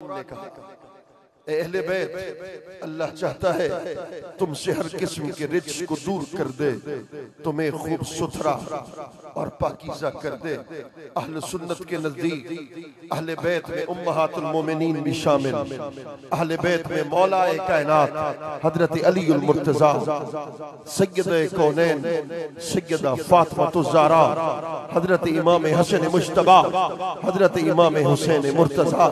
ने कहा, अहले बैत, अल्लाह चाहता है तुमसे हर किस्म के रिज्क को दूर कर दे, तुम्हें खूब सुथरा और पाकीज़ा कर दे। अहले सुन्नत के नजदीक अहले बैत में उम्महातुल मोमिनीन भी शामिल, अहले बैत में मौलाए कायनात हजरत अलीउल मुर्तज़ा, सय्यदे कौनैन सय्यदा फातिमा ज़हरा, हजरत इमाम हसन मुज्तबा, हजरत इमाम हुसैन मुर्तज़ा,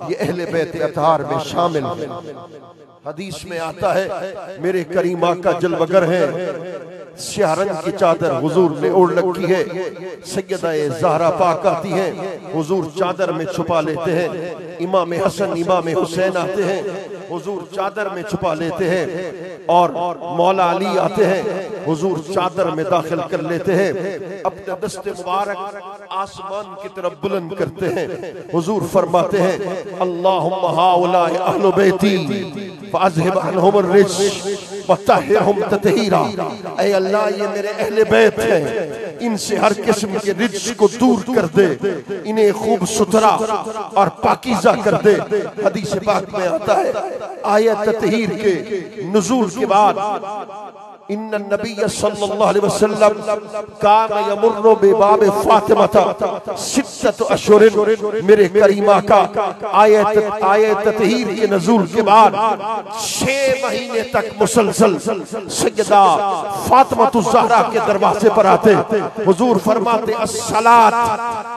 ये अहले बैत अतहार में शामिल। हदीस में आता है मेरे करीम आका जलवगर है, स्याह रंग की चादर हुजूर ने ओढ़ रखी है, सैयदा ज़हरा पाक आती है, हुजूर चादर में छुपा लेते हैं, इमाम हसन इमाम हुसैन आते हैं, हुजूर चादर में छुपा लेते हैं, और मौला अली आते हैं, हुजूर चादर में दाखिल कर लेते हैं, अपने दस्ते मुबारक आसमान की तरफ बुलंद करते हैं, हुजूर फरमाते हैं अल्लाहुम्मा हाउलाए अहलु बैती फ़अज़हिब अन्हुम अर्रिज्स वतहिरहुम ततहीरा। ऐ अल्लाह, ये मेरे अहले बैत हैं, इनसे हर किस्म के रिज्क को दूर कर दे, इन्हें खूब सुथरा और पाकीज़ा कर दे। हदीस पाक में आता है आयत ततहीर के नुज़ूल के बाद इन्नन नबिय्य सल्लल्लाहु अलैहि वसल्लम काना यमुर्रु बिबाब फातिमा सित्ततु अशहुरिन, मेरे करीम आका आयत ततहीर के नुज़ूल के बाद 6 महीने तक मुसलसल सय्यदा फातिमा ज़हरा के दरवाजे पर आते, हुजूर फरमाते अस्सलात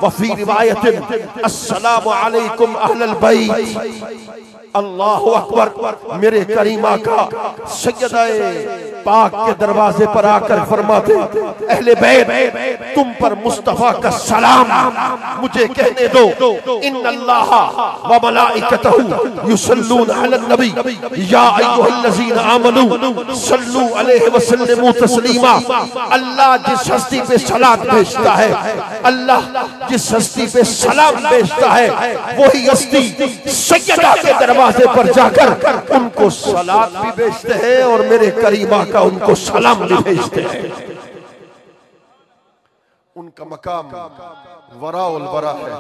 व फी रिवायतिन अस्सलामु अलैकुम अहलल बैत। अल्लाहु अकबर, मेरे करीम आका सय्यदा पाक के दरवाजे पर आकर फरमाते अहले बैत, तुम पर मुस्तफा का सलाम, मुझे कहने दो इन्नल्लाह व मलाइकतहु युसल्लून अलन नबी या अय्युहल्लज़ीना आमनू सल्लू अलैहि व सल्लिमू तस्लीमा। अल्लाह जिस हस्ती पे सलात भेजता है, अल्लाह जिस हस्ती पे सलाम भेजता है, वही हस्ती सय्यदा के दरवाजे पर जाकर उनको सलात भी भेजते हैं और मेरे करीम आका उनको सलाम भी भेजते हैं। उनका मकाम वराउल वरा है।